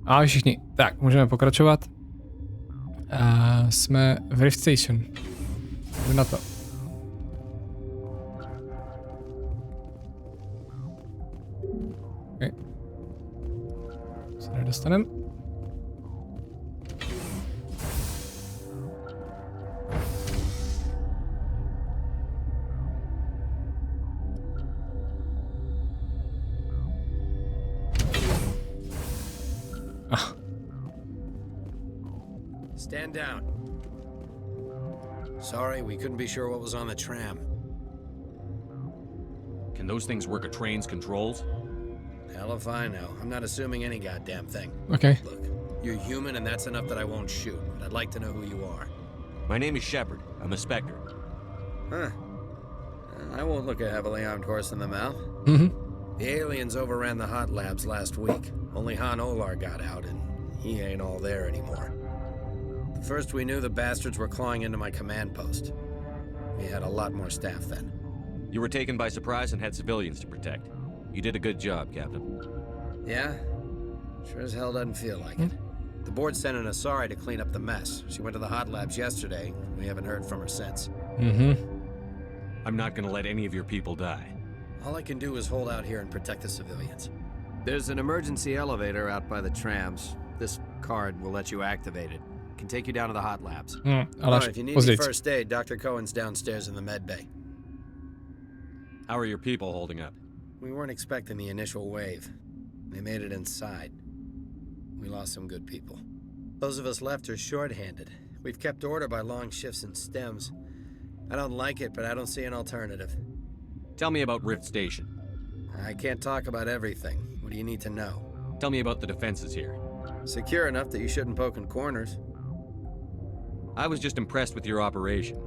A všichni. Tak, můžeme pokračovat. Jsme v Rift Station. Jdu na to. Okay. Se nedostaneme. Stand down. Sorry, we couldn't be sure what was on the tram. Can those things work a train's controls? Hell if I know. I'm not assuming any goddamn thing. Okay. Look, you're human and that's enough that I won't shoot, but I'd like to know who you are. My name is Sheparda. I'm a Spectre. Huh. I won't look a heavily armed horse in the mouth. Mm-hmm. The aliens overran the hot labs last week. Only Han Olar got out and he ain't all there anymore. First we knew the bastards were clawing into my command post. We had a lot more staff then. You were taken by surprise and had civilians to protect. You did a good job, Captain. Yeah? Sure as hell doesn't feel like it. The board sent an Asari to clean up the mess. She went to the hot labs yesterday. We haven't heard from her since. Mm-hmm. I'm not gonna let any of your people die. All I can do is hold out here and protect the civilians. There's an emergency elevator out by the trams. This card will let you activate it. Can take you down to the hot labs. If you need any first aid, Dr. Cohen's downstairs in the med bay. How are your people holding up? We weren't expecting the initial wave. They made it inside. We lost some good people. Those of us left are short-handed. We've kept order by long shifts and stems. I don't like it, but I don't see an alternative. Tell me about Rift Station. I can't talk about everything. What do you need to know? Tell me about the defenses here. Secure enough that you shouldn't poke in corners. I was just impressed with your operation.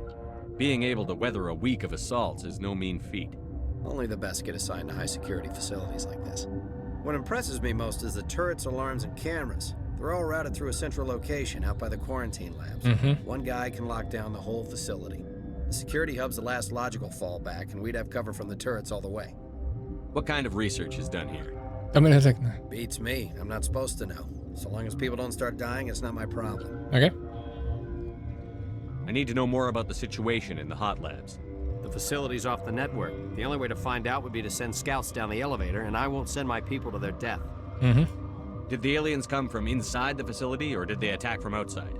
Being able to weather a week of assaults is no mean feat. Only the best get assigned to high-security facilities like this. What impresses me most is the turrets, alarms, and cameras. They're all routed through a central location out by the quarantine labs. Mm-hmm. One guy can lock down the whole facility. The security hub's the last logical fallback, and we'd have cover from the turrets all the way. What kind of research is done here? To mi neřekne. Beats me. I'm not supposed to know. So long as people don't start dying, it's not my problem. Okay. I need to know more about the situation in the hot labs. The facility's off the network. The only way to find out would be to send scouts down the elevator, and I won't send my people to their death. Mm-hmm. Did the aliens come from inside the facility, or did they attack from outside?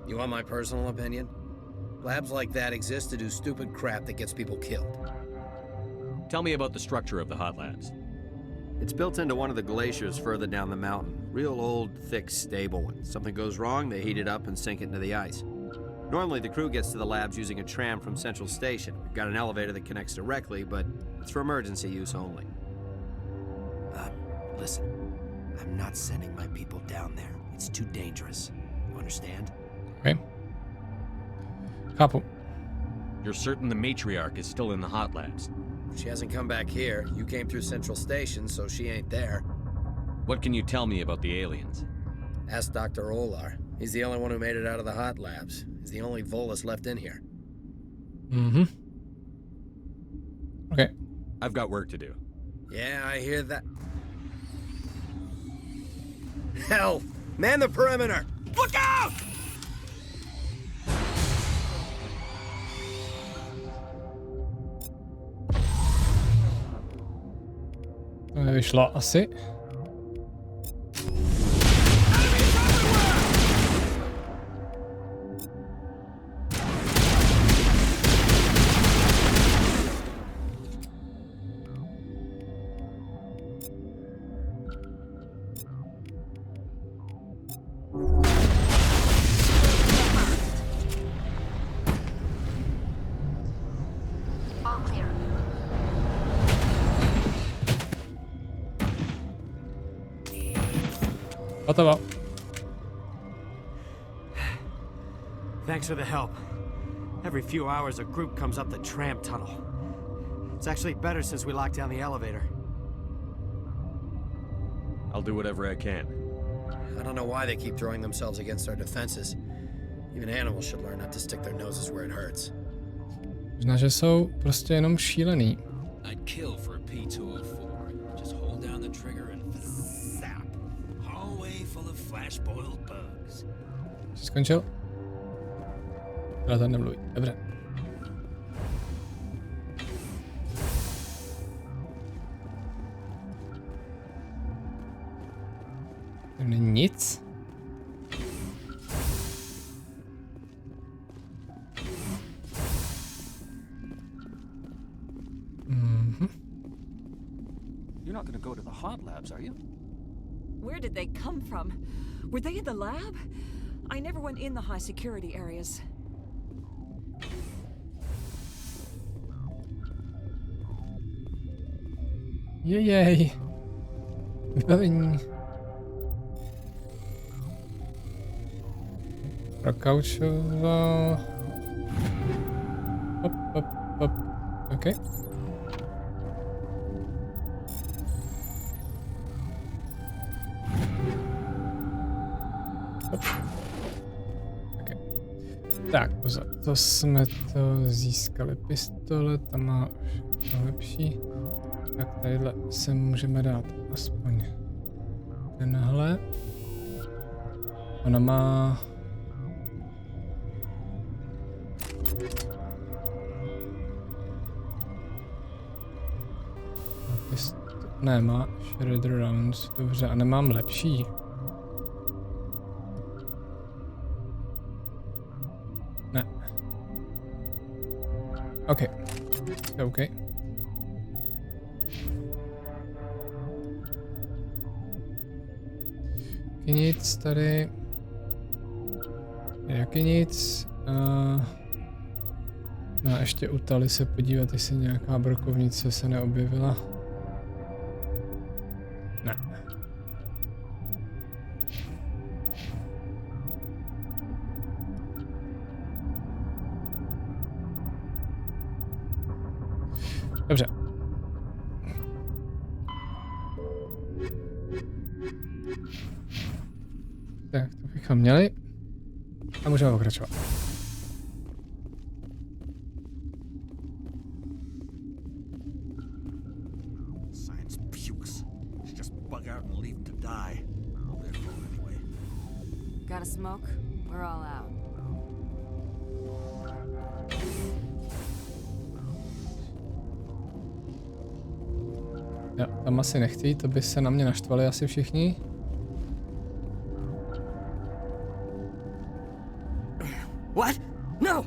You want my personal opinion? Labs like that exist to do stupid crap that gets people killed. Tell me about the structure of the hot labs. It's built into one of the glaciers further down the mountain. Real old, thick, stable one. Something goes wrong, they heat it up and sink it into the ice. Normally, the crew gets to the labs using a tram from Central Station. We've got an elevator that connects directly, but it's for emergency use only. Listen, I'm not sending my people down there. It's too dangerous. You understand? Okay. Chápu. You're certain the matriarch is still in the hot labs? She hasn't come back here. You came through Central Station, so she ain't there. What can you tell me about the aliens? Ask Dr. Olar. He's the only one who made it out of the hot labs. He's the only Volus left in here. Mm-hmm. Okay. I've got work to do. Yeah, I hear that. Hell! Man the perimeter! Look out! To nevyšlo asi. Hotovo. Thanks for the help. Every few hours a group comes up the tram tunnel. It's actually better since we locked down the elevator. I'll do whatever I can. I don't know why they keep throwing themselves against our defenses. Even animals should learn not to stick their noses where it hurts. Možná, že jsou prostě jenom šílený. I'd kill for a P204. Just hold down the trigger and zap. Hallway of flash-boiled bugs. Jsi skončil? Ale tam nemluví. Dobře. Tam není nic. You're not gonna go to the hot labs, are you? Where did they come from? Were they in the lab? I never went in the high security areas. Jej. Vybavení. Prokaučoval. Hop, hop, hop. OK. Hop. OK. Tak, pozor. To jsme to získali. Pistole, tam má už to lepší. Tak tadyhle se můžeme dát aspoň tenhle. Ona má... Ne, má shredder rounds, dobře, a nemám lepší. Ne. OK. OK. Nic tady. Jaký nic. No a ještě u Tali se podívat, jestli nějaká brokovnice se neobjevila. Ne. Dobře. Tak, to bychom měli. A můžeme pokračovat. Science pukes. Just bug out and leave him to die. Well, their fault anyway. Got a smoke? We're all out. Jo, tam asi nechtějí, to by se na mě naštvali asi všichni. What? No!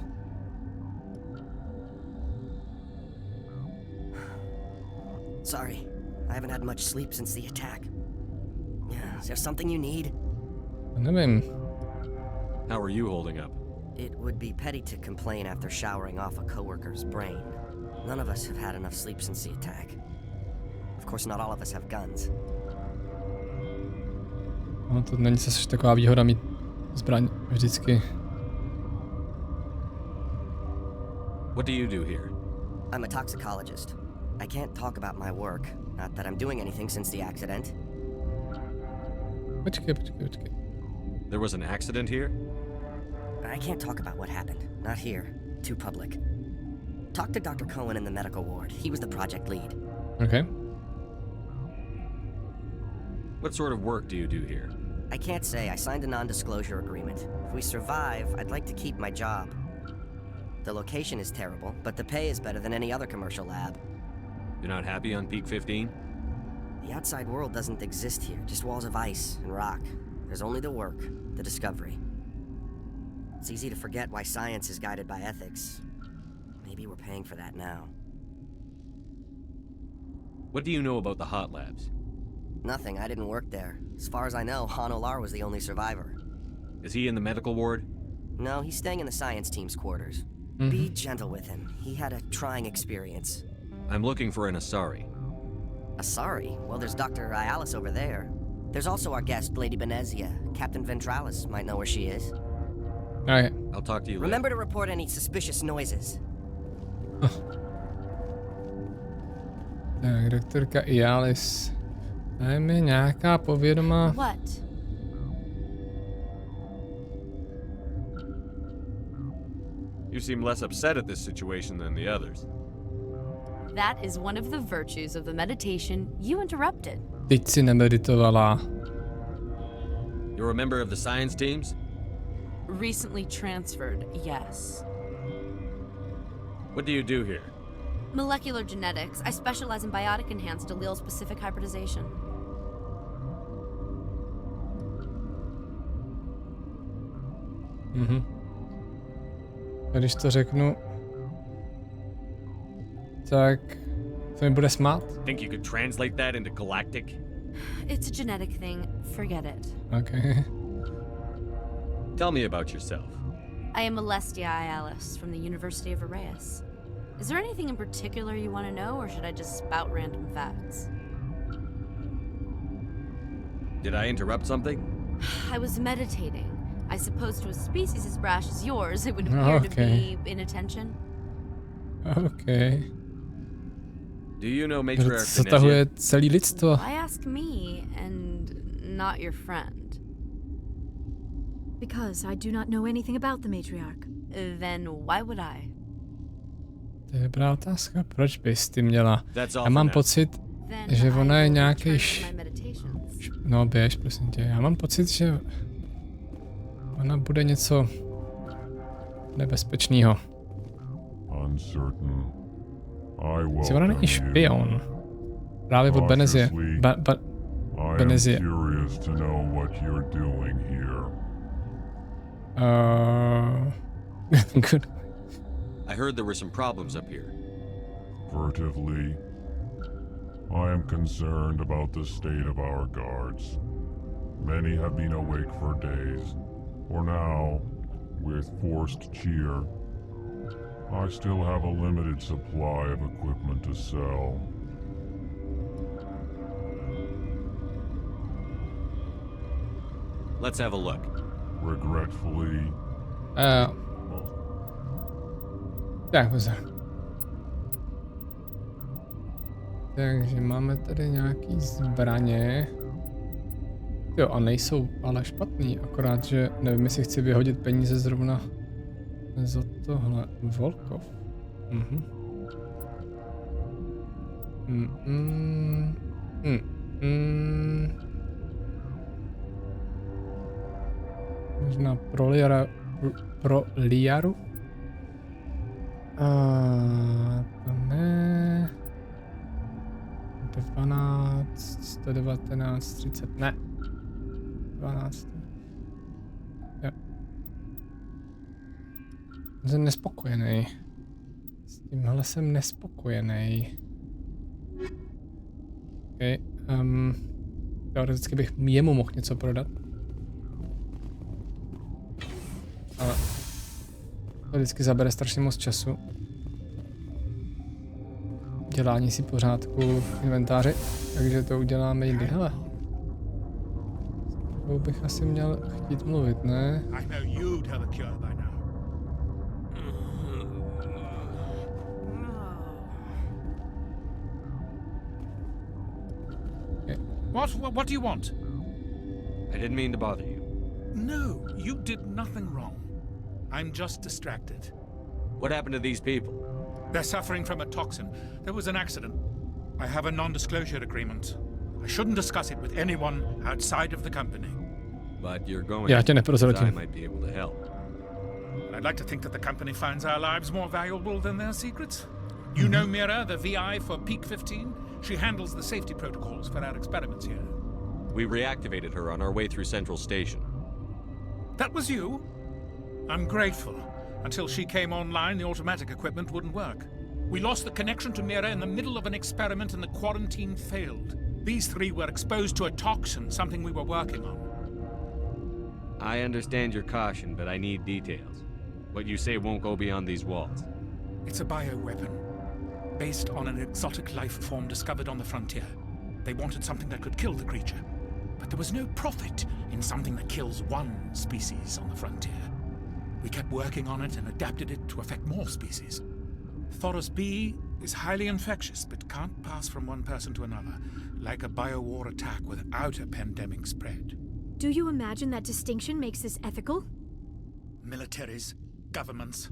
Sorry, I haven't had much sleep since the attack. Yeah, is there something you need? Nevím. How are you holding up? It would be petty to complain after showering off a coworker's brain. None of us have had enough sleep since the attack. Of course, not all of us have guns. No, to není zase taková výhoda mít zbraň vždycky. What do you do here? I'm a toxicologist. I can't talk about my work. Not that I'm doing anything since the accident. Počkej. There was an accident here? I can't talk about what happened. Not here. Too public. Talk to Dr. Cohen in the medical ward. He was the project lead. Okay. What sort of work do you do here? I can't say. I signed a non-disclosure agreement. If we survive, I'd like to keep my job. The location is terrible, but the pay is better than any other commercial lab. You're not happy on Peak 15? The outside world doesn't exist here, just walls of ice and rock. There's only the work, the discovery. It's easy to forget why science is guided by ethics. Maybe we're paying for that now. What do you know about the hot labs? Nothing, I didn't work there. As far as I know, Han Olar was the only survivor. Is he in the medical ward? No, he's staying in the science team's quarters. Be gentle with him. He had a trying experience. I'm looking for an Asari. Asari? Well, there's Dr. Ialis over there. There's also our guest, Lady Benezie. Captain Ventralis might know where she is. Okay. I'll talk to you later. Remember to report any suspicious noises. Tak, doktorka Ialis. Daj mi nějaká povědomá. What? You seem less upset at this situation than the others. That is one of the virtues of the meditation you interrupted. Teď si nemeditovala. You're a member of the science teams? Recently transferred, yes. What do you do here? Molecular genetics. I specialize in biotic-enhanced allele-specific hybridization. Mhm. A když to řeknu, tak to mi bude smát. Think you could translate that into galactic? It's a genetic thing. Forget it. Okay. Tell me about yourself. I am Alestia Ialis from the University of Arraeus. Is there anything in particular you want to know, or should I just spout random facts? Did I interrupt something? I was meditating. I suppose to a species as brash as yours, it would appear to be inattention. Okay. Do you know matriarch Zatahuje Benezie? celý lidstvo. Why ask me and not your friend? Because I do not know anything about the matriarch. Then why would I? To je dobrá otázka. Proč bys ty měla? That's all Já for mám now. pocit, Then že I ona je will nějaký return to my meditations. No běž, prosím tě. Já mám pocit, že ona bude něco nebezpečného. Si ona není špion. Právě od Benezie. Benezie. Good. I heard there were some problems up here. Furtively, I am concerned about the state of our guards. Many have been awake for days, or now, with forced cheer. I still have a limited supply of equipment to sell. Let's have a look. Regretfully, Tak, pozor. Takže máme tady nějaký zbraně. Jo, a nejsou ale špatný, akorát, že nevím, jestli chci vyhodit peníze zrovna za tohle. Volkov. Mhm. Možná pro Liaru? To ne. 12, 119, 30, ne. 12. Jo. Jsem nespokojený. S tímhle jsem nespokojený. Okay, teoreticky bych jemu mohl něco prodat. Ale to vždycky zabere strašně moc času. Dělání si pořádku v inventáři, takže to uděláme jindy. Hele. S tebou bych asi měl chtít mluvit, ne? I know you'd have a cure by now. Okay. What do you want? I didn't mean to bother you. No, you did nothing wrong. I'm just distracted. What happened to these people? They're suffering from a toxin. There was an accident. I have a non-disclosure agreement. I shouldn't discuss it with anyone outside of the company. But you're going Já tě to, neprozradím. I might be able to help. I'd like to think that the company finds our lives more valuable than their secrets. You know Mira, the VI for Peak 15? She handles the safety protocols for our experiments here. We reactivated her on our way through Central Station. That was you? I'm grateful. Until she came online, the automatic equipment wouldn't work. We lost the connection to Mira in the middle of an experiment and the quarantine failed. These three were exposed to a toxin, something we were working on. I understand your caution, but I need details. What you say won't go beyond these walls. It's a bioweapon, based on an exotic life form discovered on the frontier. They wanted something that could kill the creature, but there was no profit in something that kills one species on the frontier. We kept working on it and adapted it to affect more species. Thoros B is highly infectious, but can't pass from one person to another, like a biowar attack without a pandemic spread. Do you imagine that distinction makes this ethical? Militaries, governments,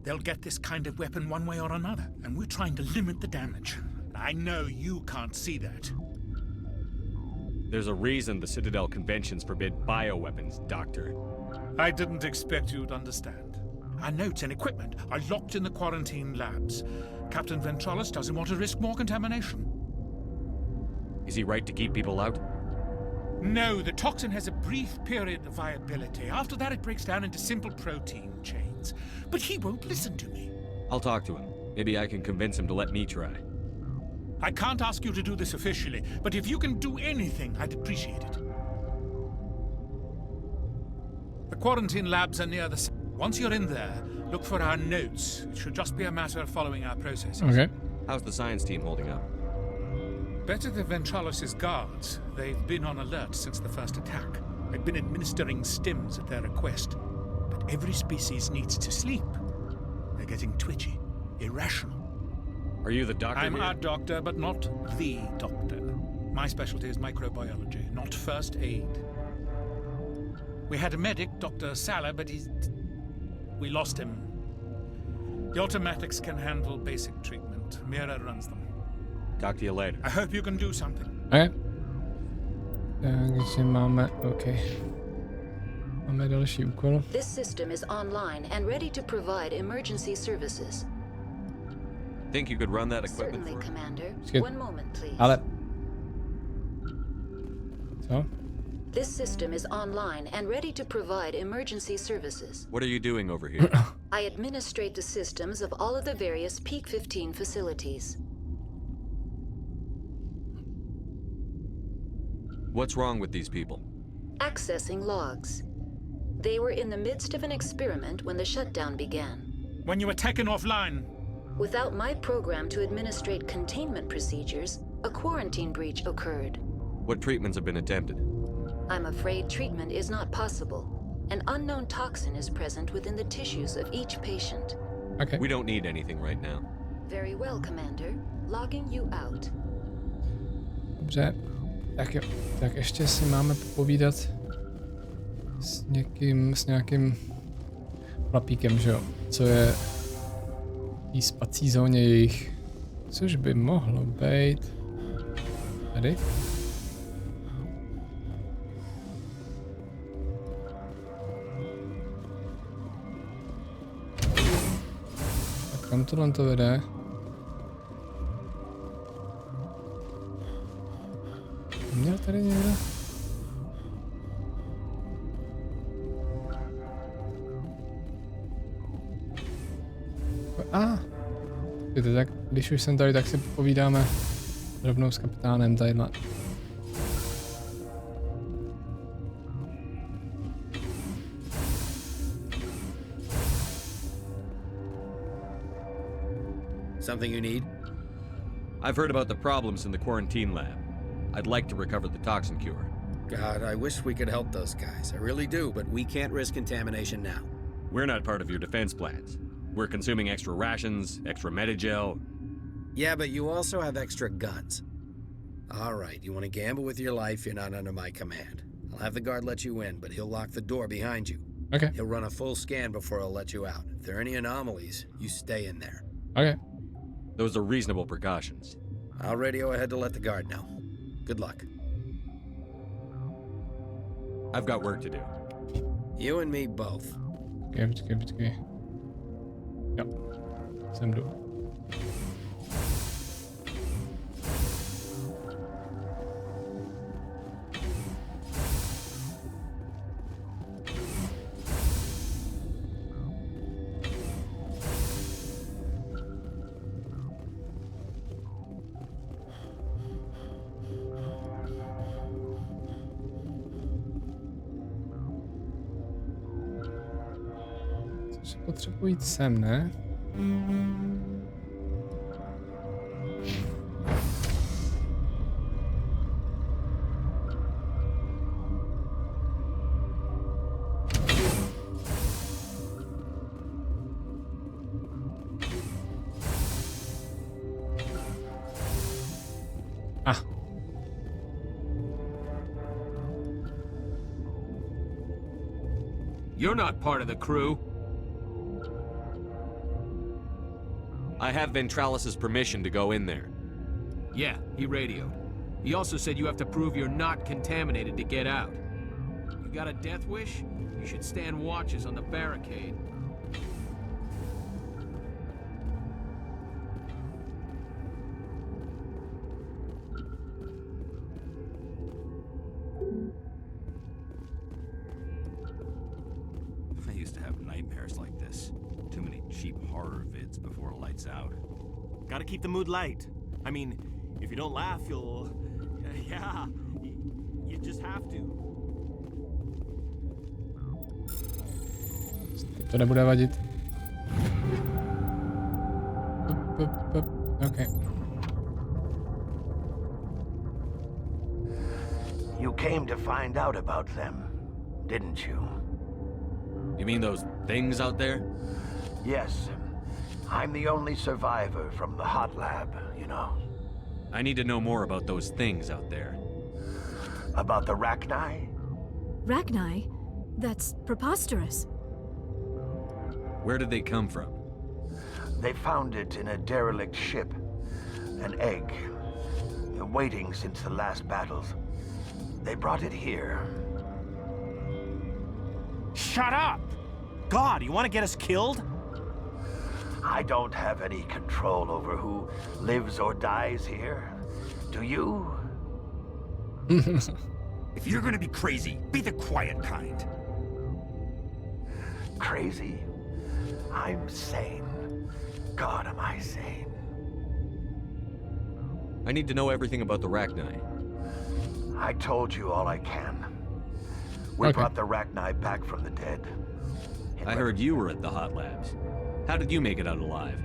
they'll get this kind of weapon one way or another, and we're trying to limit the damage. I know you can't see that. There's a reason the Citadel conventions forbid bioweapons, Doctor. I didn't expect you'd understand. Our notes and equipment are locked in the quarantine labs. Captain Ventralis doesn't want to risk more contamination. Is he right to keep people out? No, the toxin has a brief period of viability. After that, it breaks down into simple protein chains. But he won't listen to me. I'll talk to him. Maybe I can convince him to let me try. I can't ask you to do this officially, but if you can do anything, I'd appreciate it. The quarantine labs are near the... Once you're in there, look for our notes. It should just be a matter of following our processes. Okay. How's the science team holding up? Better than Ventralis' guards. They've been on alert since the first attack. They've been administering stims at their request. But every species needs to sleep. They're getting twitchy, irrational. Are you the doctor I'm here? a doctor, but not the doctor. My specialty is microbiology, not first aid. We had a medic, Dr. Salah, but we lost him. The automatics can handle basic treatment. Mira runs them. Talk to you later. I hope you can do something. Okay. Takže máme, OK. Máme další úkol. This system is online and ready to provide emergency services. Think you could run that equipment Certainly, for me? Commander. Excuse- One moment, please. Ale... Co? This system is online and ready to provide emergency services. What are you doing over here? I administrate the systems of all of the various Peak 15 facilities. What's wrong with these people? Accessing logs. They were in the midst of an experiment when the shutdown began. When you were taken offline, Without my program to administrate containment procedures, a quarantine breach occurred. What treatments have been attempted? I'm afraid treatment is not possible. An unknown toxin is present within the tissues of each patient. OK. We don't need anything right now. Very well, Commander. Logging you out. Dobře. Tak jo. Tak ještě si máme popovídat s nějakým chlapíkem, že jo? Co je v té spací zóně jejich. Což by mohlo být tady. Tak kam tohle to vede? Měl tady někdo? Tak když už jsem tady, tak si povídáme rovnou s kapitánem tadyhle. Something you need? I've heard about the problems in the quarantine lab. I'd like to recover the toxin cure. God, I wish we could help those guys. I really do, but we can't risk contamination now. We're not part of your defense plans. We're consuming extra rations, extra metagel. Yeah, but you also have extra guns. All right, you want to gamble with your life, you're not under my command. I'll have the guard let you in, but he'll lock the door behind you. Okay. He'll run a full scan before he'll let you out. If there are any anomalies, you stay in there. Okay. Those are reasonable precautions. I'll radio ahead to let the guard know. Good luck. I've got work to do. You and me both. Počkej. Jo. Sem jdu. Potřebuji jít sem, ne? You're not part of the crew. I have Ventralis' permission to go in there. Yeah, he radioed. He also said you have to prove you're not contaminated to get out. You got a death wish? You should stand watches on the barricade. I used to have nightmares like this. Too many cheap horror vids before lights out. Gotta keep the mood light. I mean, if you don't laugh, you'll... yeah, you just have to. To nebude vadit. Okay. You came to find out about them, didn't you? You mean those things out there? Yes. I'm the only survivor from the hot lab, you know. I need to know more about those things out there. About the Rachni? Rachni? That's preposterous. Where did they come from? They found it in a derelict ship. An egg. Waiting since the last battles. They brought it here. Shut up! God, you want to get us killed? I don't have any control over who lives or dies here. Do you? If you're gonna be crazy, be the quiet kind. Crazy? I'm sane. God, am I sane? I need to know everything about the Rachni. I told you all I can. We brought the Rachni back from the dead. I heard you were at the hot labs. How did you make it out alive?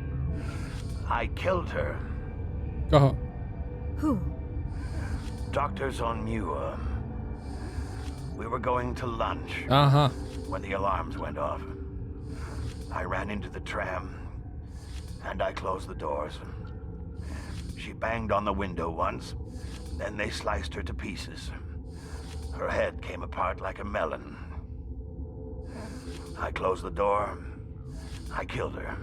I killed her. Koho? Who? Doctors on ME1. We were going to lunch when the alarms went off. I ran into the tram, and I closed the doors. She banged on the window once, then they sliced her to pieces. Her head came apart like a melon. I closed the door. I killed her.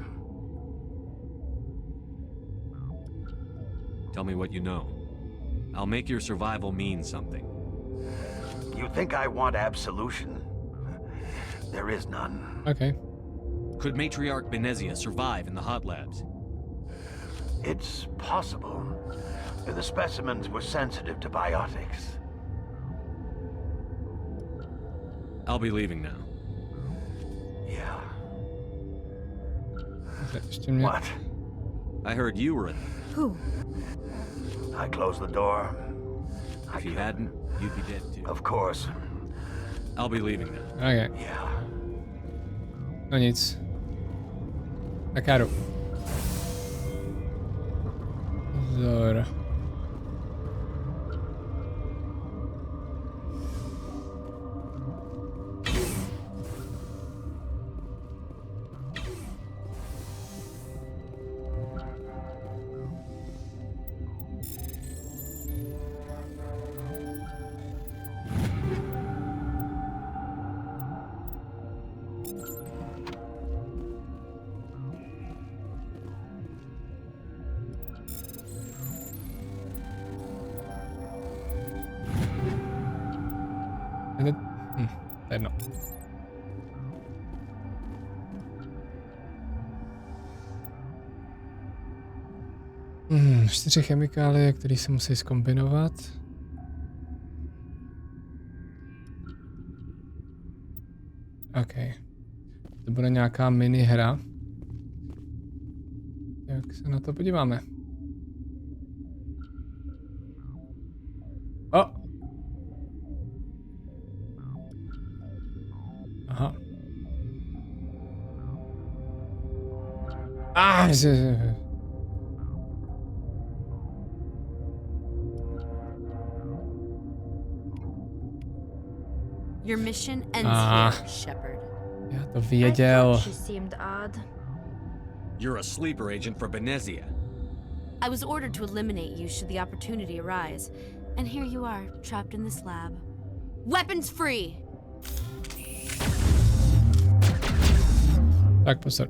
Tell me what you know. I'll make your survival mean something. You think I want absolution? There is none. Okay. Could Matriarch Benezie survive in the hot labs? It's possible. The specimens were sensitive to biotics. I'll be leaving now. Yeah. What? I heard you were in. Who? I closed the door. If you hadn't, you'd be dead too. Of course. I'll be leaving now. Okay. Yeah. No nic. Tak já jdu. Zor. Jedno. 4 chemikálie, které se musí zkombinovat. OK. To bude nějaká mini hra. Jak se na to podíváme? O! Aha. Your mission ends here, Shepard. Já to věděl. She seemed odd. You're a sleeper agent for Benezie. I was ordered to eliminate you should the opportunity arise, and here you are, trapped in this lab. Weapons free! Tak pozor.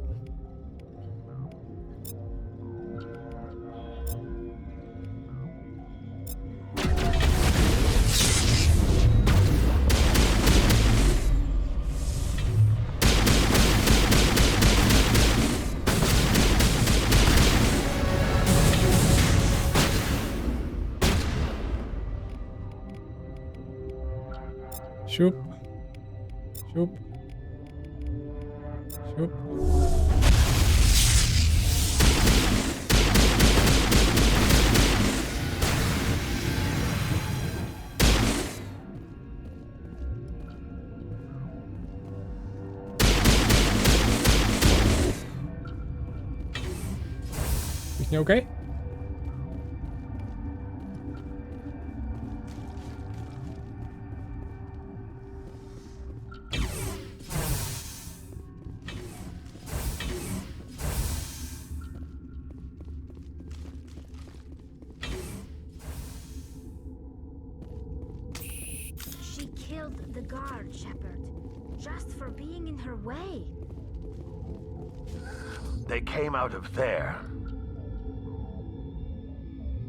Šup. Šup. Šup. Všichni OK? She killed the guard, Shepard, just for being in her way. They came out of there.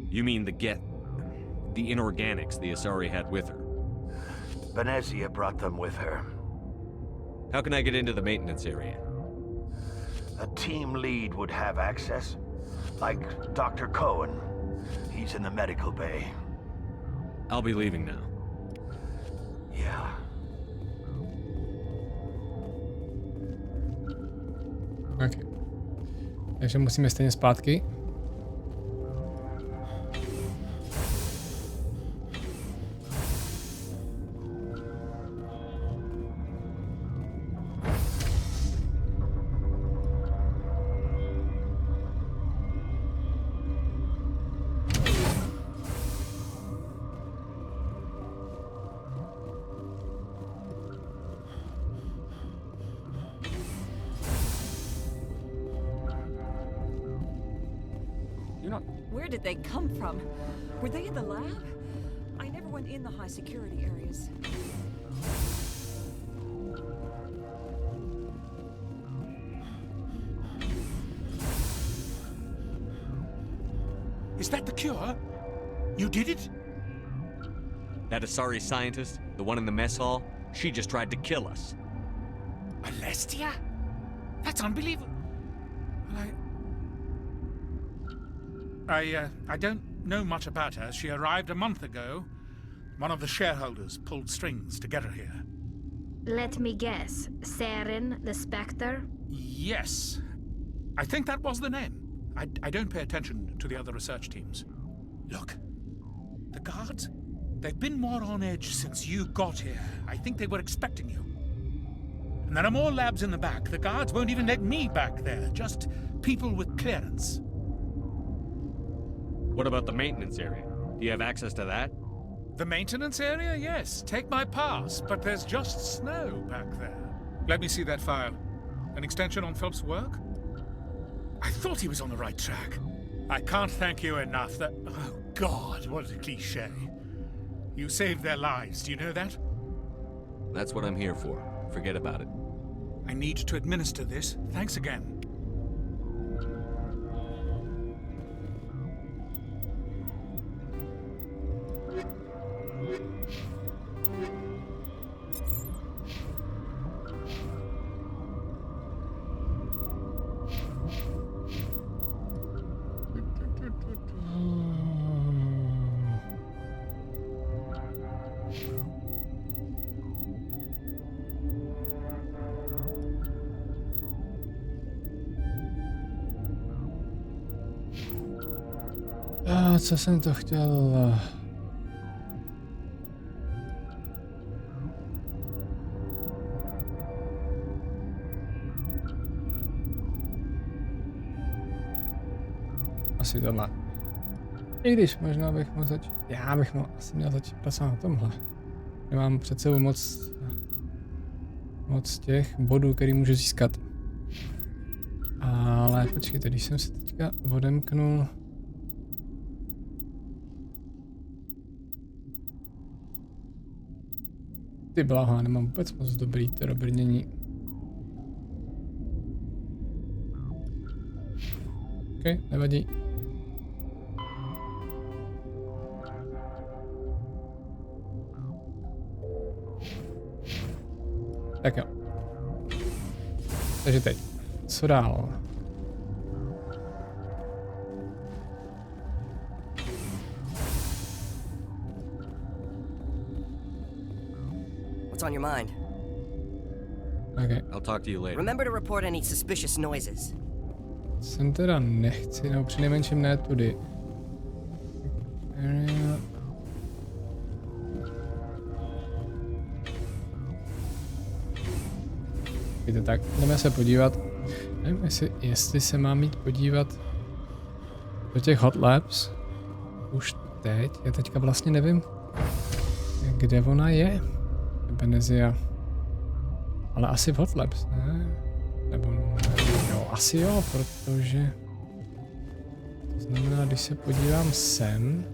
You mean the inorganics the Asari had with her? Benezie brought them with her. How can I get into the maintenance area? A team lead would have access. Like Dr. Cohen. He's in the medical bay. I'll be leaving now. Yeah. OK. Takže musíme stejně zpátky. Where did they come from? Were they in the lab? I never went in the high security areas. Is that the cure? You did it? That Asari scientist, the one in the mess hall, she just tried to kill us. Alestia? That's unbelievable. I don't know much about her. She arrived a month ago. One of the shareholders pulled strings to get her here. Let me guess. Saren, the Spectre? Yes. I think that was the name. I don't pay attention to the other research teams. Look, the guards, they've been more on edge since you got here. I think they were expecting you. And there are more labs in the back. The guards won't even let me back there. Just people with clearance. What about the maintenance area? Do you have access to that? The maintenance area? Yes. Take my pass. But there's just snow back there. Let me see that file. An extension on Phelps' work? I thought he was on the right track. I can't thank you enough that... Oh, God, what a cliché. You saved their lives, do you know that? That's what I'm here for. Forget about it. I need to administer this. Thanks again. Co jsem to chtěl? Asi tohle. I když možná bych mohl začít. Já bych asi měl začít pracovat na tomhle. Nemám před sebou moc těch bodů, který můžu získat. Ale počkejte, když jsem se teďka odemknul. Ty bláho, nemám vůbec moc dobrý to brnění. OK, nevadí. Tak jo. Takže teď, co dál? What's on your mind? Okay. I'll talk to you later. Remember to report any suspicious noises. Sem teda nechci, no přinejmenším ne tudy. Víte, tak jdeme se podívat. Nevím, jestli se mám jít podívat do těch hot labs. Už teď. Já teďka vlastně nevím, kde ona je. Benezie. Ale asi v hot labs, ne? Nebo jo, asi jo, protože to znamená, když se podívám sem,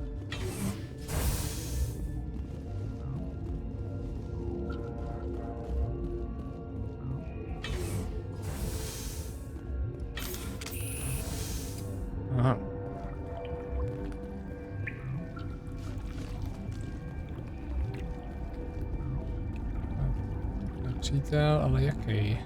aha. Přítel, ale jaký?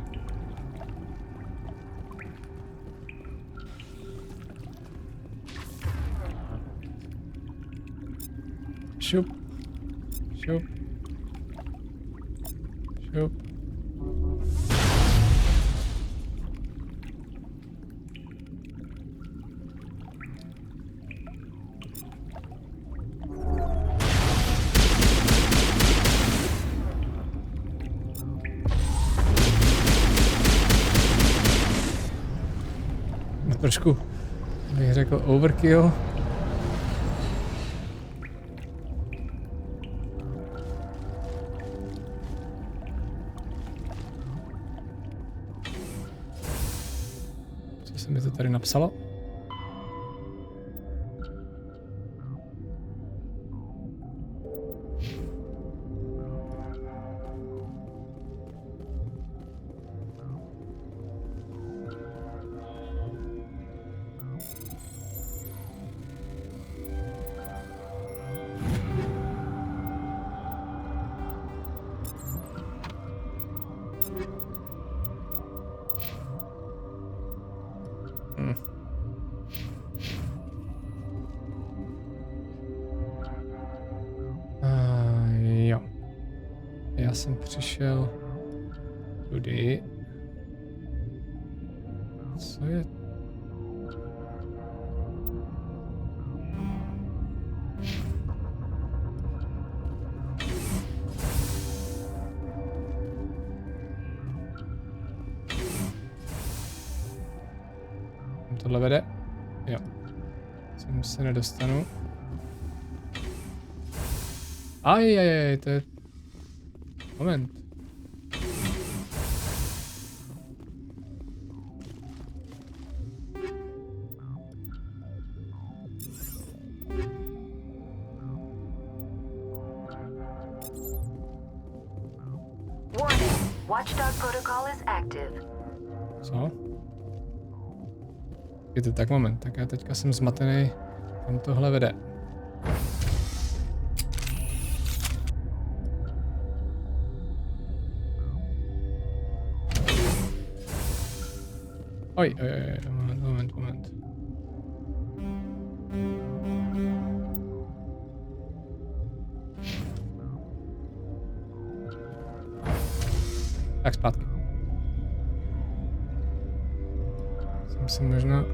Šup. Šup. Šup. Trošku bych řekl overkill. Co se mi to tady napsalo? Jo. Já jsem přišel tudy. Co je? Tohle vede? Jo. Sem se nedostanu. Ajajaj, to je... Moment. Warning. Watchdog protocol is active. Co? Je to tak, moment, tak já teďka jsem zmatený, kam tohle vede. Oj, moment. Tak zpátky. Jsem si možná...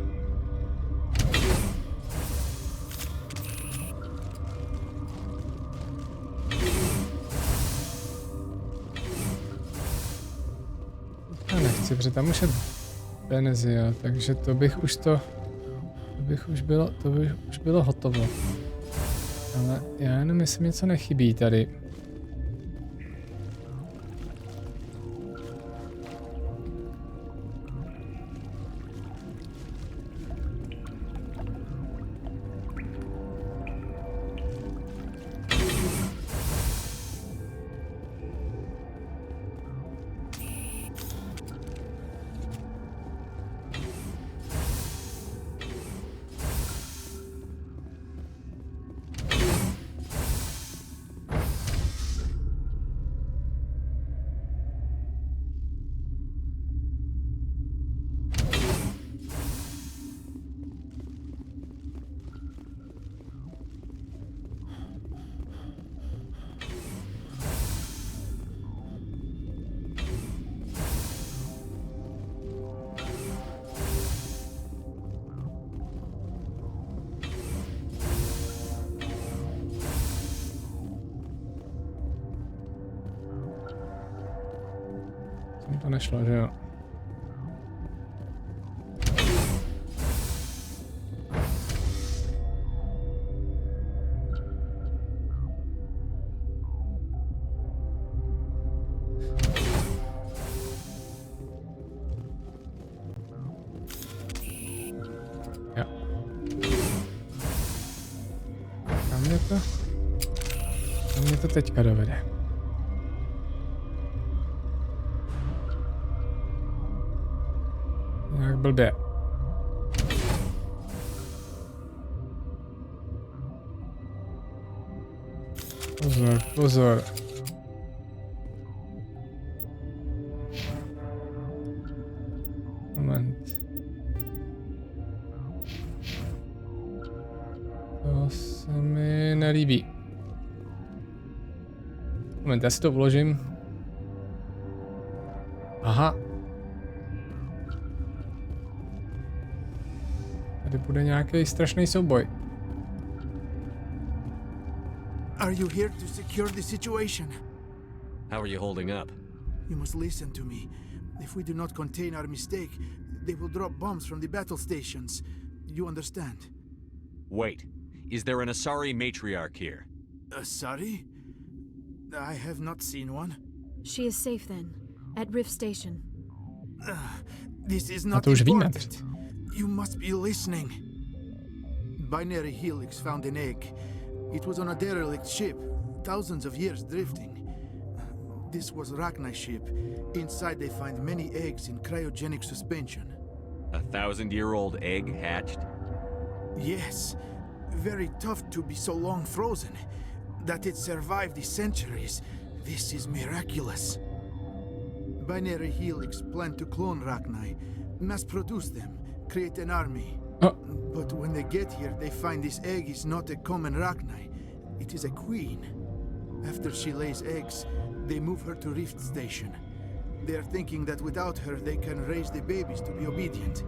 Já nechci, protože tam už je Benezie, takže to by už bylo hotovo. Ale já jenom jestli něco nechybí tady. Tam to nešlo, že jo? To teďka dovede. Nějak blbě. Pozor, pozor. Moment. To se mi nelíbí. Moment, já si to vložím. Aha. Tady bude nějaký strašný souboj. Are you here to secure the situation? How are you holding up? You must listen to me. If we do not contain our mistake, they will drop bombs from the battle stations. You understand? Wait. Is there an Asari matriarch here? Asari? I have not seen one. She is safe then, at Rift Station. This is not important. You must be listening. Binary Helix found an egg. It was on a derelict ship, thousands of years drifting. This was Rachni's ship. Inside they find many eggs in cryogenic suspension. 1,000-year-old egg hatched? Yes. Very tough to be so long frozen. That it survived the centuries, this is miraculous. Binary Helix planned to clone Rachni, mass-produce them, create an army. But when they get here, they find this egg is not a common Rachni. It is a queen. After she lays eggs, they move her to Rift Station. They are thinking that without her, they can raise the babies to be obedient.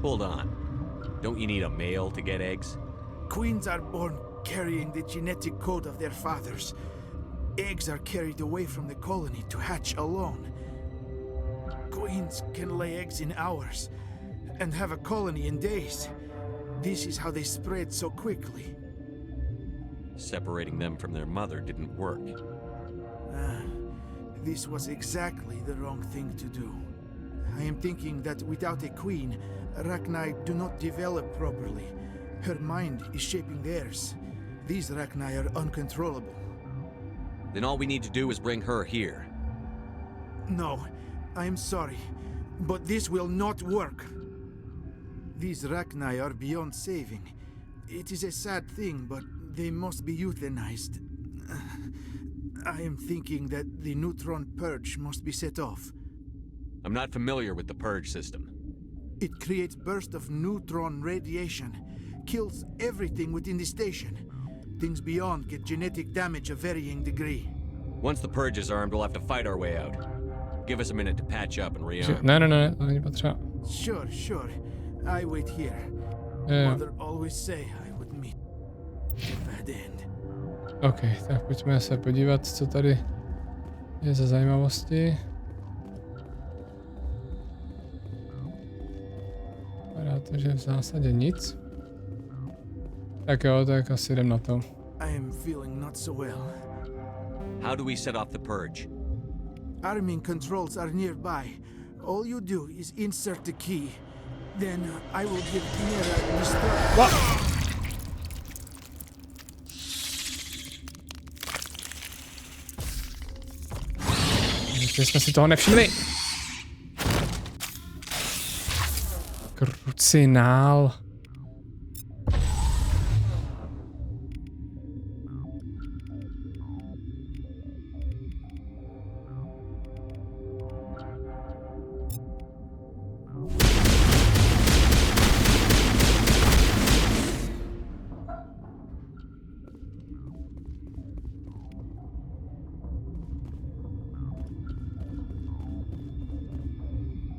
Hold on. Don't you need a male to get eggs? Queens are born carrying the genetic code of their fathers. Eggs are carried away from the colony to hatch alone. Queens can lay eggs in hours and have a colony in days. This is how they spread so quickly. Separating them from their mother didn't work. This was exactly the wrong thing to do. I am thinking that without a queen, Rachni do not develop properly. Her mind is shaping theirs. These Rachni are uncontrollable. Then all we need to do is bring her here. No, I am sorry, but this will not work. These Rachni are beyond saving. It is a sad thing, but they must be euthanized. I am thinking that the neutron purge must be set off. I'm not familiar with the purge system. It creates bursts of neutron radiation, kills everything within the station. Things beyond get genetic damage of varying degree. Once the purge is armed, we'll have to fight our way out. Give us a minute to patch up and rearm. Ne, to není potřeba. Sure. I wait here. Mother always say I would meet a bad end. OK, tak pojďme se podívat, co tady je za zajímavosti. Vypadá to, že v zásadě nic. Tak jo, tak asi jdem na to. I am feeling not so well. How do we set off the purge? Arming controls are nearby. All you do is insert the key. Then I will give Mira the What? Ještě jsme si toho nevšimli. Krucinál.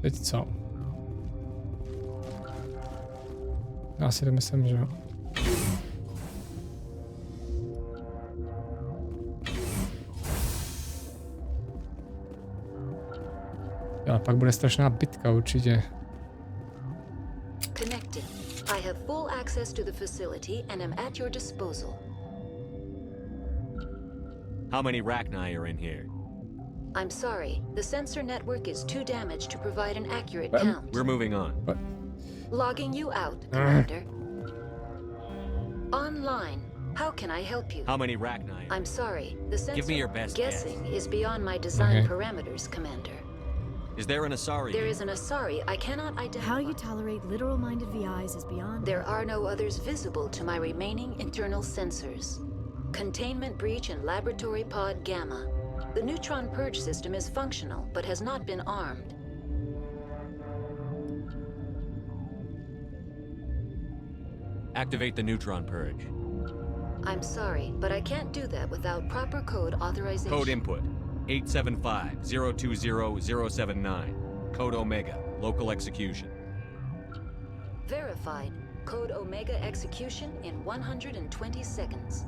Teď co? Já si nemyslím, že jo. A pak bude strašná bitka určitě. Connecting. I have full access to the facility and am at your disposal. How many Rachni are in here? I'm sorry. The sensor network is too damaged to provide an accurate count. We're moving on. Logging you out, Commander. Online. How can I help you? How many Rachni? I'm sorry. The sensor Give me your best guessing guess. is beyond my design parameters, Commander. Is there an Asari? There is an Asari I cannot identify. How you tolerate literal-minded VIs is beyond... There are no others visible to my remaining internal sensors. Containment breach in laboratory pod Gamma. The neutron purge system is functional, but has not been armed. Activate the neutron purge. I'm sorry, but I can't do that without proper code authorization. Code input 875-020-079. Code Omega. Local execution. Verified. Code Omega execution in 120 seconds.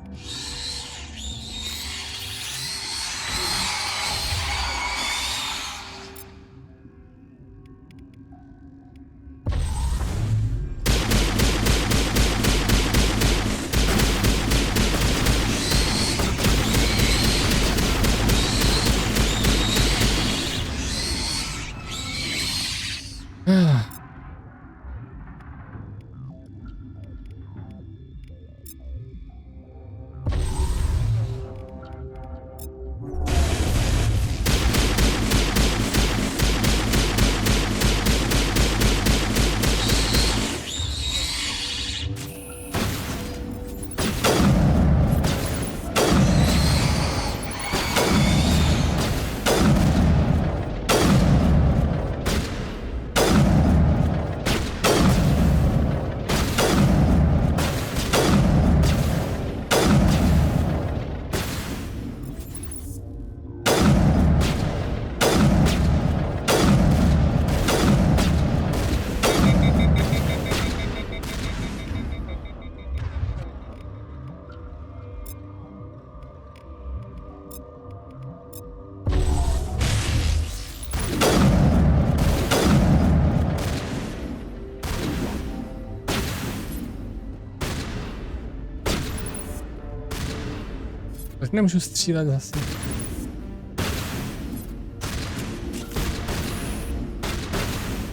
Tak nemůžu střílet zase.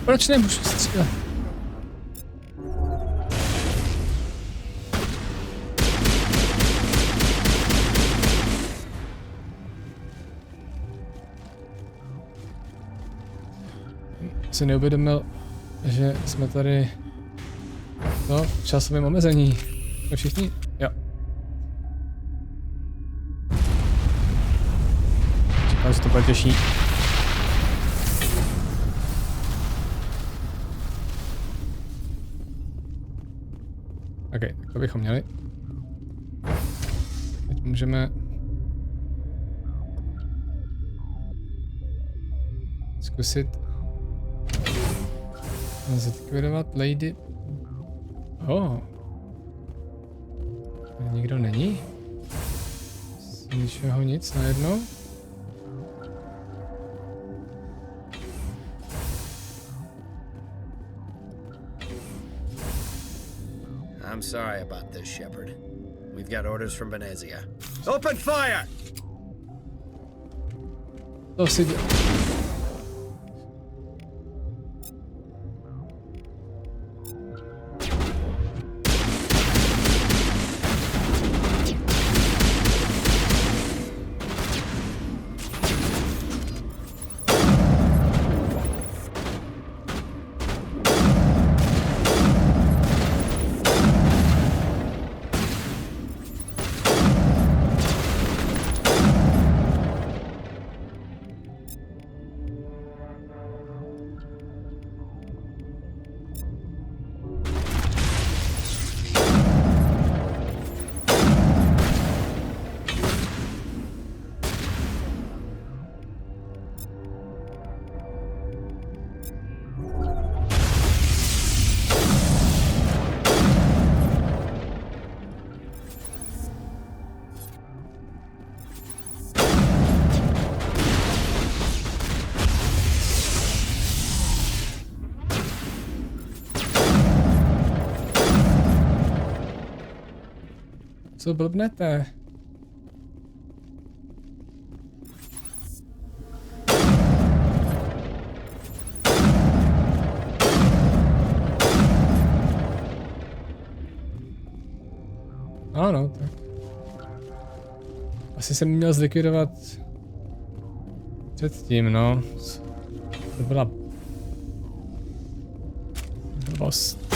Proč nemůžu střílet? Si neuvědomil, že jsme tady v časovém omezení. Jsme všichni? Jo. Čekám, že to bude těžší. OK, tak to bychom měli. Teď můžeme zkusit zlikvidovat Lady. Nikdo není? Z ničeho nic najednou? I'm sorry about this, Shepard. We've got orders from Benezie. Open fire! To si dělá. Co blbnete? Ano, tak. Asi jsem měl zlikvidovat předtím, no. To byla blbost.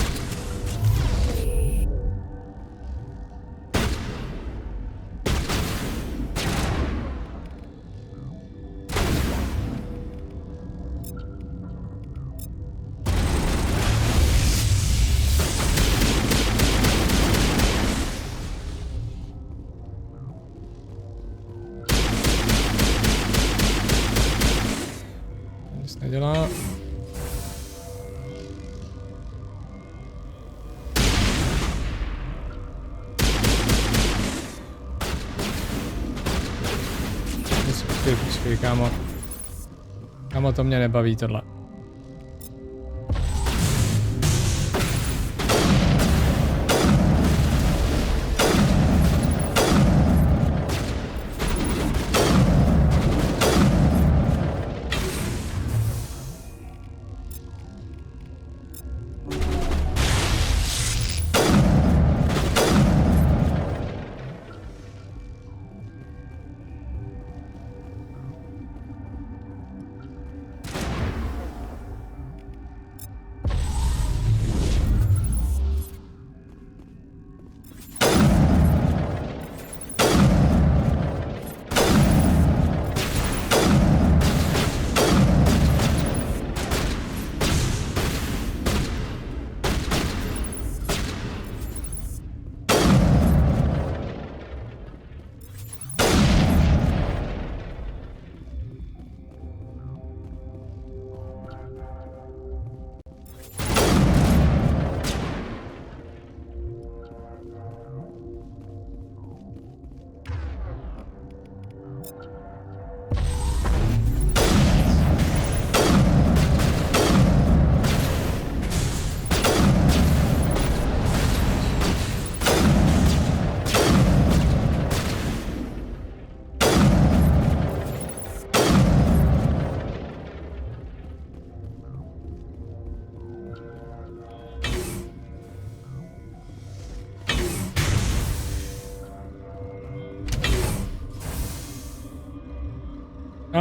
Nedělá. Počkej, kámo. Kámo, to mě nebaví tohle.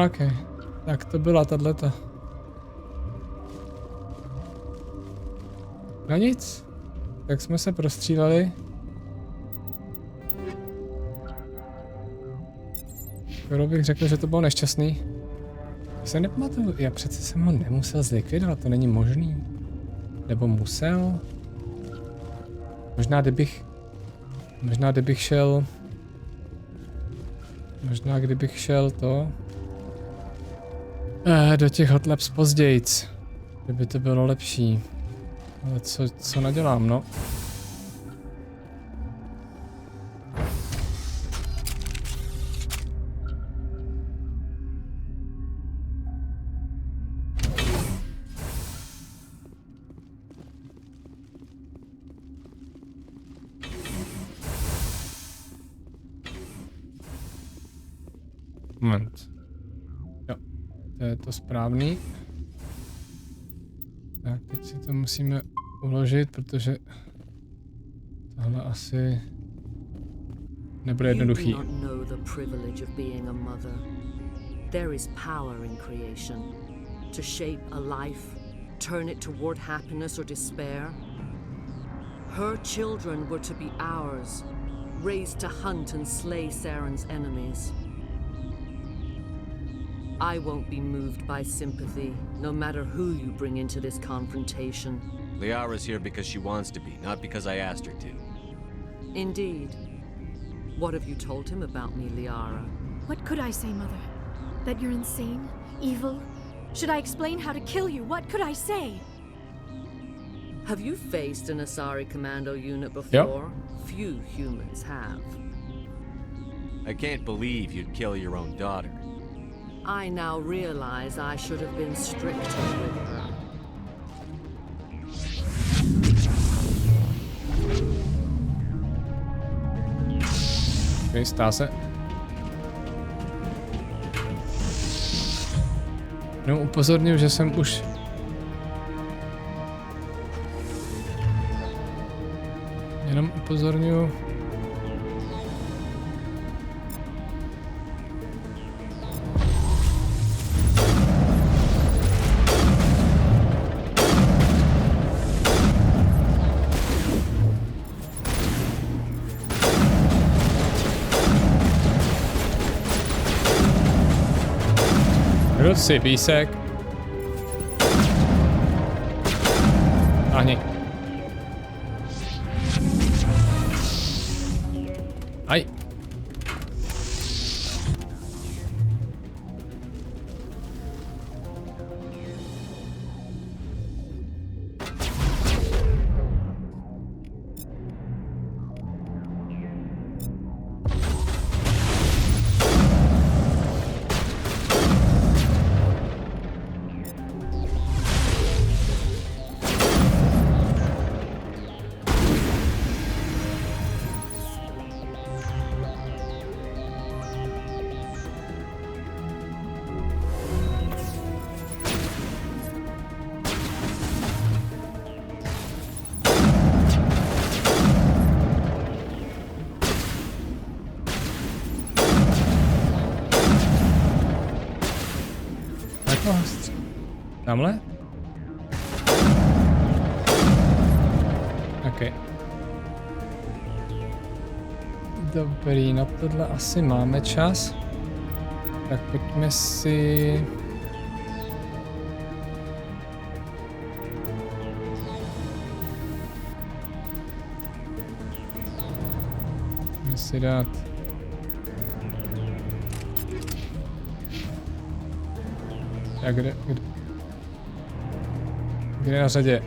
OK, tak to byla tato. No nic, tak jsme se prostříleli. Skoro bych řekl, že to bylo nešťastný. Já se nepamatuju, já přece jsem ho nemusel zlikvidovat, to není možný. Nebo musel? Možná kdybych šel to do těch hot labs pozdějc, kdyby to bylo lepší. Ale co nadělám, no? Moment. Jo, to je to správný. Tak, teď si to musíme uložit, protože tohle asi nebude jednoduchý. There is power in creation. To shape a life, turn it toward happiness or despair. Her children were to be ours, raised to hunt and slay Saren's enemies. I won't be moved by sympathy, no matter who you bring into this confrontation. Liara's here because she wants to be, not because I asked her to. Indeed. What have you told him about me, Liara? What could I say, Mother? That you're insane? Evil? Should I explain how to kill you? What could I say? Have you faced an Asari commando unit before? Yep. Few humans have. I can't believe you'd kill your own daughter. I now realize I should have been stricter with her. Okay, stá se. Jenom upozorňuji, že jsem už... Jenom upozorňuji... Si písek. Táhni. Aj. Tamhle? OK. Dobrý, na tohle asi máme čas. Tak pojďme si... Pojďme si dát... A kde je na řadě?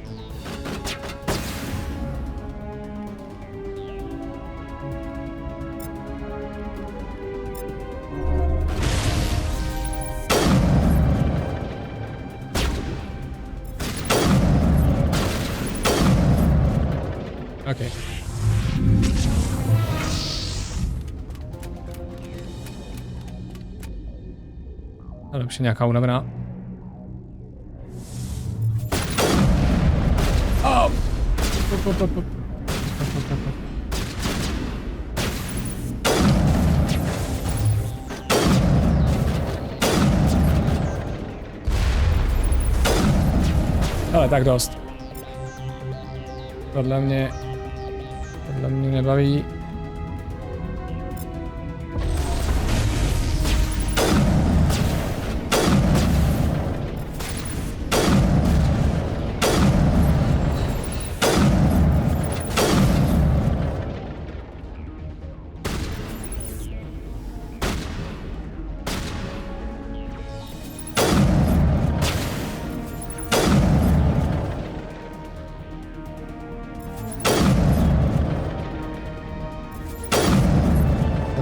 OK. Ale už je nějaká unavená. Ale tak dost. Podle mě nebaví.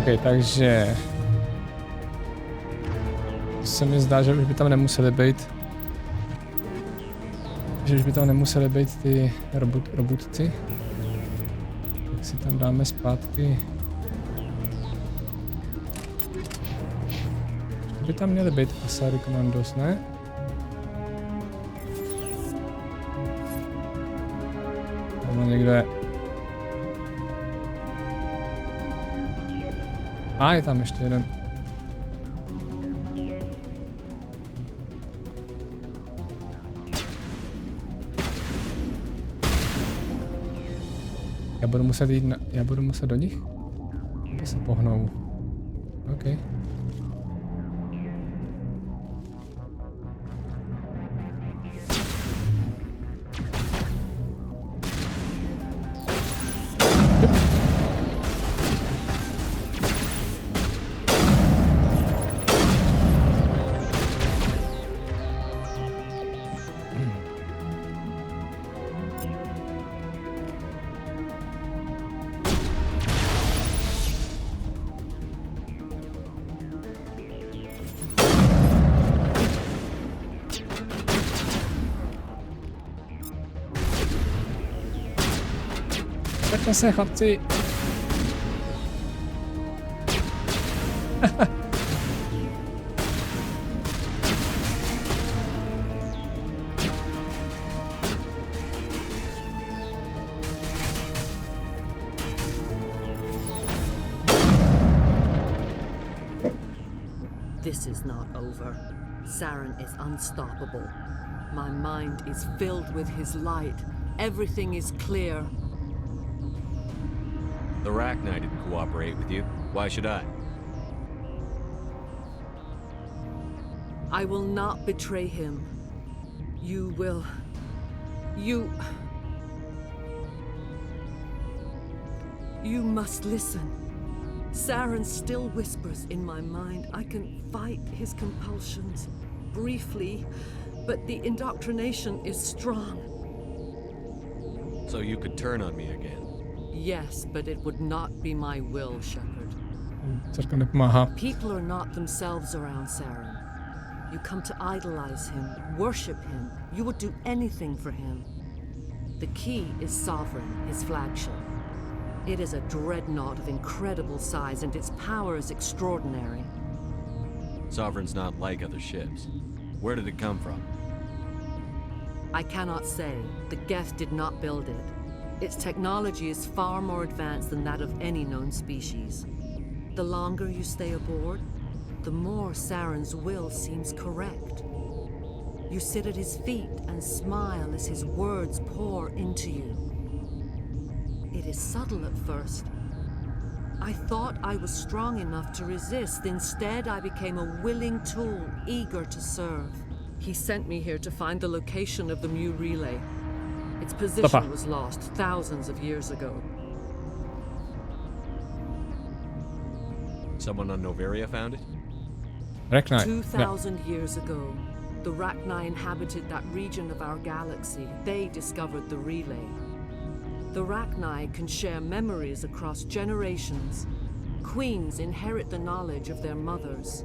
OK, takže... Se mi zdá, že už by tam nemuseli být... Že už by tam nemuseli být ty robotci. Tak si tam dáme zpátky... By tam měly být Asari Commandos, ne? Tam někdo je... A je tam ještě jeden. Já budu muset jít na... Já budu muset do nich? Nebo se pohnou? OK. Pojďme se, chlapci. This is not over. Saren is unstoppable. My mind is filled with his light. Everything is clear. The Rachni didn't cooperate with you. Why should I? I will not betray him. You will... You must listen. Saren still whispers in my mind. I can fight his compulsions briefly, but the indoctrination is strong. So you could turn on me again? Yes, but it would not be my will, Shepherd. People are not themselves around Saren. You come to idolize him, worship him. You would do anything for him. The key is Sovereign, his flagship. It is a dreadnought of incredible size, and its power is extraordinary. Sovereign's not like other ships. Where did it come from? I cannot say. The Geth did not build it. Its technology is far more advanced than that of any known species. The longer you stay aboard, the more Saren's will seems correct. You sit at his feet and smile as his words pour into you. It is subtle at first. I thought I was strong enough to resist. Instead, I became a willing tool, eager to serve. He sent me here to find the location of the Mu relay. Its position was lost thousands of years ago. Someone on Noveria found it? Rachni. 2,000 years ago, the Rachni inhabited that region of our galaxy. They discovered the relay. The Rachni can share memories across generations. Queens inherit the knowledge of their mothers.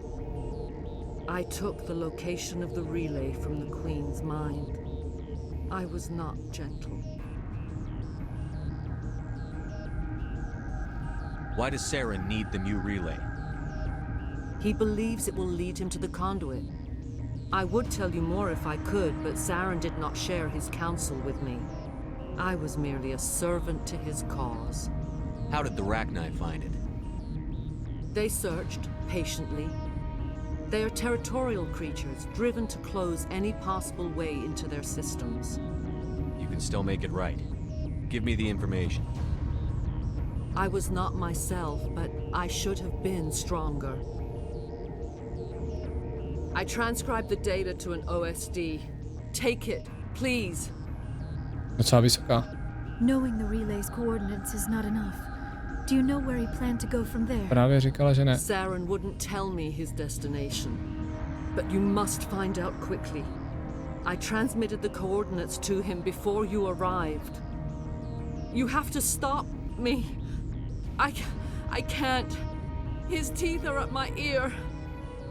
I took the location of the relay from the Queen's mind. I was not gentle. Why does Saren need the Mu relay? He believes it will lead him to the conduit. I would tell you more if I could, but Saren did not share his counsel with me. I was merely a servant to his cause. How did the Rachni find it? They searched, patiently. They are territorial creatures, driven to close any possible way into their systems. You can still make it right. Give me the information. I was not myself, but I should have been stronger. I transcribed the data to an OSD. Take it, please. Docela vysoká. Knowing the relay's coordinates is not enough. Do you know where he planned to go from there? Právě říkala, že ne. Saren wouldn't tell me his destination. But you must find out quickly. I transmitted the coordinates to him before you arrived. You have to stop me. I can't. His teeth are at my ear.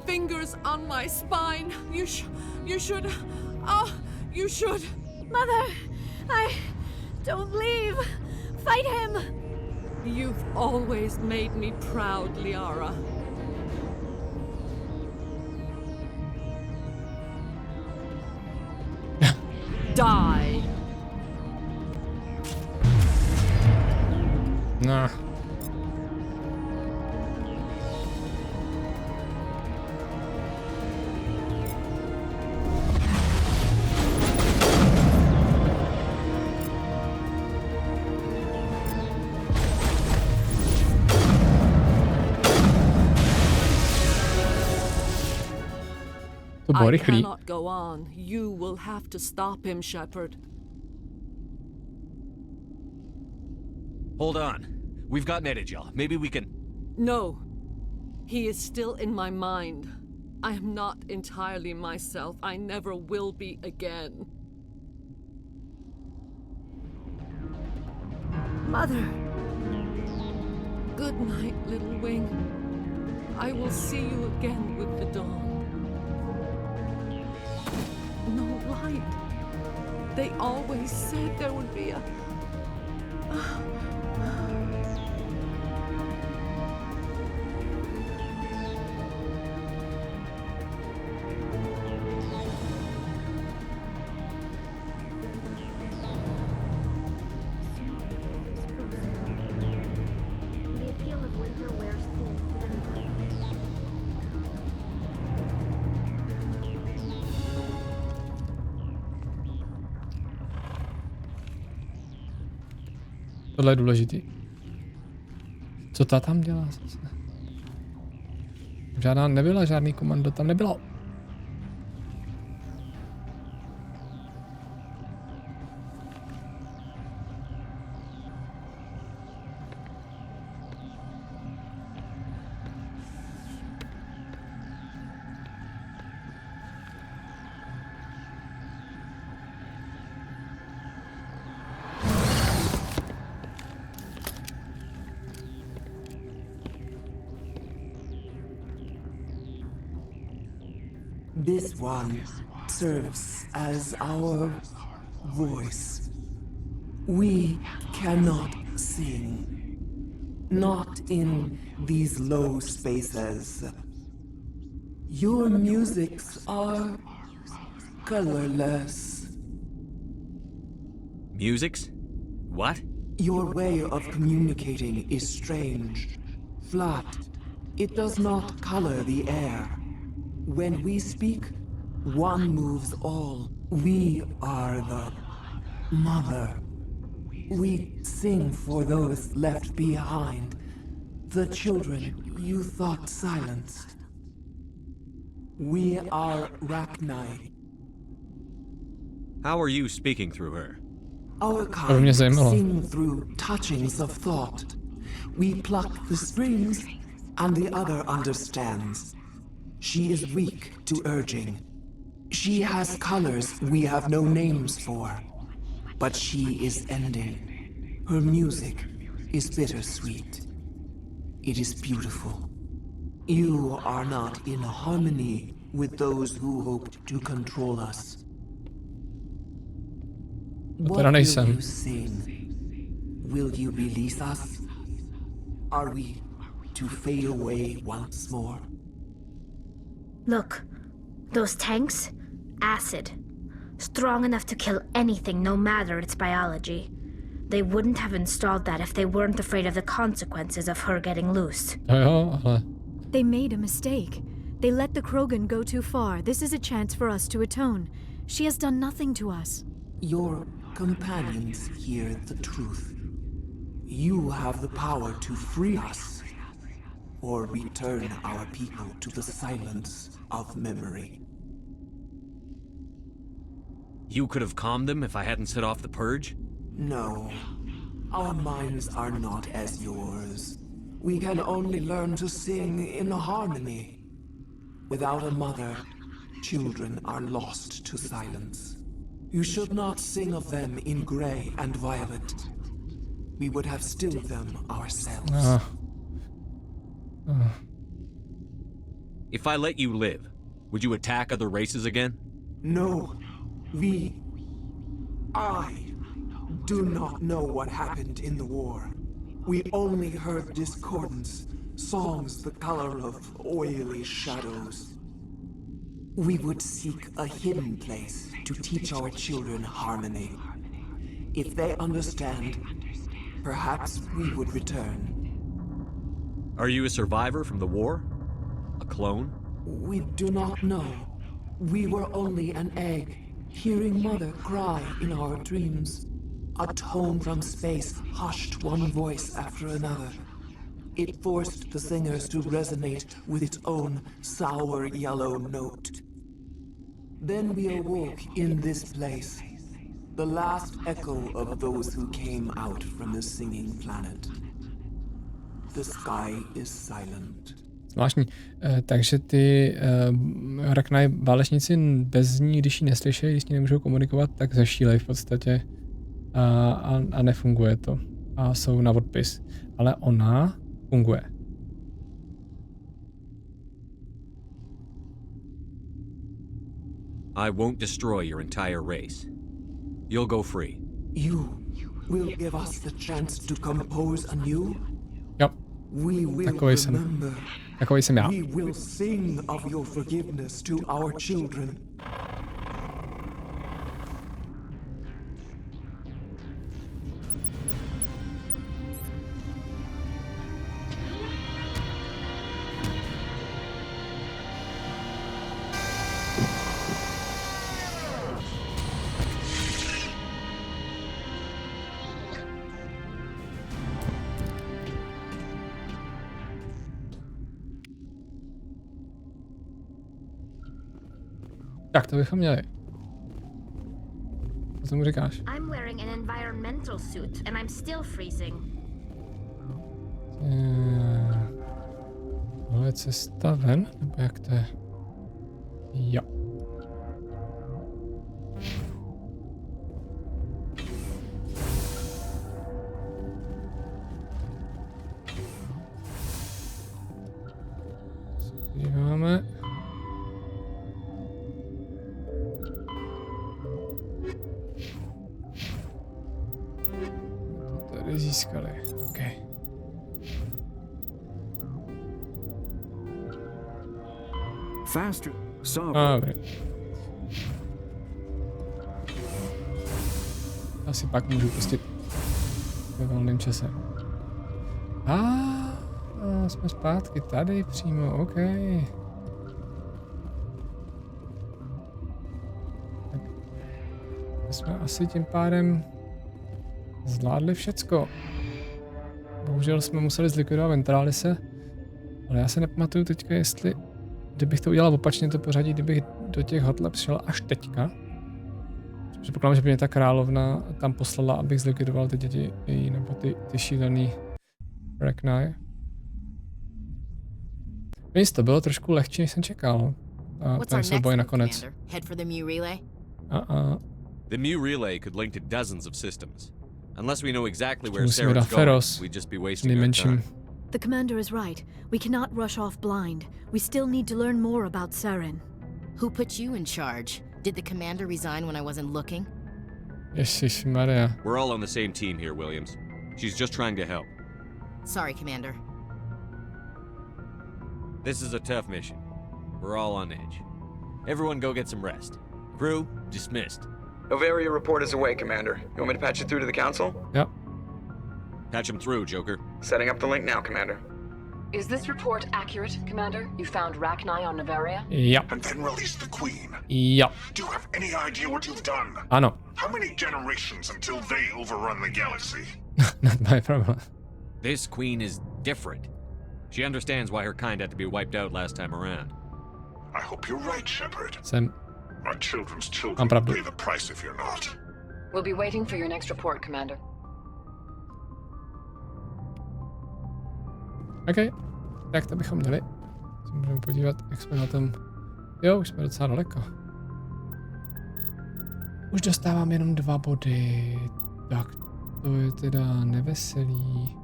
Fingers on my spine. You should. Oh, you should. Mother! Don't leave! Fight him! You've always made me proud, Liara. Die! Nah. I cannot go on. You will have to stop him, Shepherd. Hold on. We've got Netagel. Maybe we can... No. He is still in my mind. I am not entirely myself. I never will be again. Mother! Good night, little wing. I will see you again with the dawn. No light. They always said there would be a... Tohle je důležitý. Co ta tam dělá zase? Nebyla žádný komando, tam nebylo. This one serves as our voice. We cannot sing. Not in these low spaces. Your musics are colorless. Musics? What? Your way of communicating is strange. Flat. It does not color the air. When we speak, one moves all. We are the mother. We sing for those left behind. The children you thought silenced. We are Rachni. How are you speaking through her? Our kind sing through touchings of thought. We pluck the strings, and the other understands. She is weak to urging. She has colors we have no names for. But she is ending. Her music is bittersweet. It is beautiful. You are not in harmony with those who hoped to control us. What will you sing? Will you release us? Are we to fade away once more? Look, those tanks? Acid. Strong enough to kill anything, no matter its biology. They wouldn't have installed that if they weren't afraid of the consequences of her getting loose. They made a mistake. They let the Krogan go too far. This is a chance for us to atone. She has done nothing to us. Your companions hear the truth. You have the power to free us, or return our people to the silence of memory. You could have calmed them if I hadn't set off the purge? No. Our minds are not as yours. We can only learn to sing in harmony. Without a mother, children are lost to silence. You should not sing of them in gray and violet. We would have stilled them ourselves. If I let you live, would you attack other races again? No. I do not know what happened in the war. We only heard discordance, songs the color of oily shadows. We would seek a hidden place to teach our children harmony. If they understand, perhaps we would return. Are you a survivor from the war? A clone? We do not know. We were only an egg, hearing Mother cry in our dreams. A tone from space hushed one voice after another. It forced the singers to resonate with its own sour yellow note. Then we awoke in this place, the last echo of those who came out from the singing planet. The sky is silent. Zvláštní. Takže ty Rachni válečníci bez ní, když ji neslyšejí, s ní nemůžou komunikovat, tak zešílejí v podstatě a nefunguje to. A jsou na odpis. Ale ona funguje. I won't destroy your entire race. You'll go free. You will give us the chance to compose anew? Jo. We will remember. Takový jsem já. We will sing of your forgiveness to our children. Tak to bychom měli. Co tomu říkáš? I'm wearing an environmental suit and I'm still freezing. Tohle je cesta ven, nebo jak to je? Jo. Díváme. To tady získali. OK. Faster. Dobrý. Asi pak můžu pustit ve volném čase. Jsme zpátky tady přímo, OK. Tak jsme asi tím pádem zvládli všecko. Bohužel jsme museli zlikvidovat Ventralise, ale já se nepamatuju teďka, jestli kdybych to udělal opačně to pořadí, kdybych do těch hot labs šel až teďka. Předpokládám, že by mě ta královna tam poslala, abych zlikvidoval ty děti nebo ty šílený Reknaj. Víš, to bylo trošku lehčí, než jsem čekal. A ten souboj nakonec. The Mu relay could link to dozens of systems. Unless we know exactly where Sarah's going, we'd just be wasting our time. The commander is right. We cannot rush off blind. We still need to learn more about Saren. Who put you in charge? Did the commander resign when I wasn't looking? Ježišmarja. We're all on the same team here, Williams. She's just trying to help. Sorry, Commander. This is a tough mission. We're all on edge. Everyone go get some rest. Crew, dismissed. Noveria report is away, Commander. You want me to patch it through to the Council? Yep. Patch him through, Joker. Setting up the link now, Commander. Is this report accurate, Commander? You found Rachni on Noveria? Yep. And then released the Queen? Yep. Do you have any idea what you've done? Ano. How many generations until they overrun the galaxy? Not my problem. This Queen is different. She understands why her kind had to be wiped out last time around. I hope you're right, Shepard. Jsem. Our children's children will pay the price if you're not. We'll be waiting for your next report, Commander. OK. Tak to bychom měli. Se můžeme podívat, jak jsme na tom. Jo, už jsme docela daleko. Už dostávám jenom 2 body. Tak to je teda neveselý.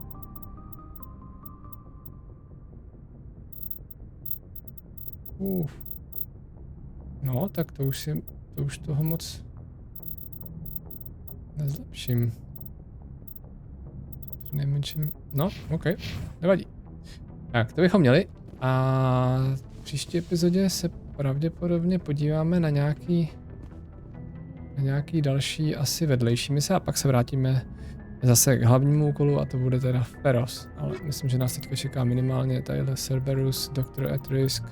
No, tak to už toho moc nezlepším. Nejmenším, no, OK, nevadí. Tak, to bychom měli a v příští epizodě se pravděpodobně podíváme na nějaký další asi vedlejší mise a pak se vrátíme zase k hlavnímu úkolu a to bude teda Feroz, ale myslím, že nás teďka čeká minimálně tadyhle Cerberus, Doktor at Risk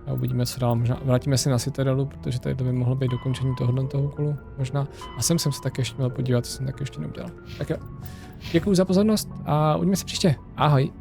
a uvidíme, co dál. Možná vrátíme se na Citadelu, protože tady by mohlo být dokončení tohoto úkolu, možná. A jsem se taky ještě měl podívat, co jsem taky ještě neudělal. Tak jo, děkuju za pozornost a uvidíme se příště. Ahoj.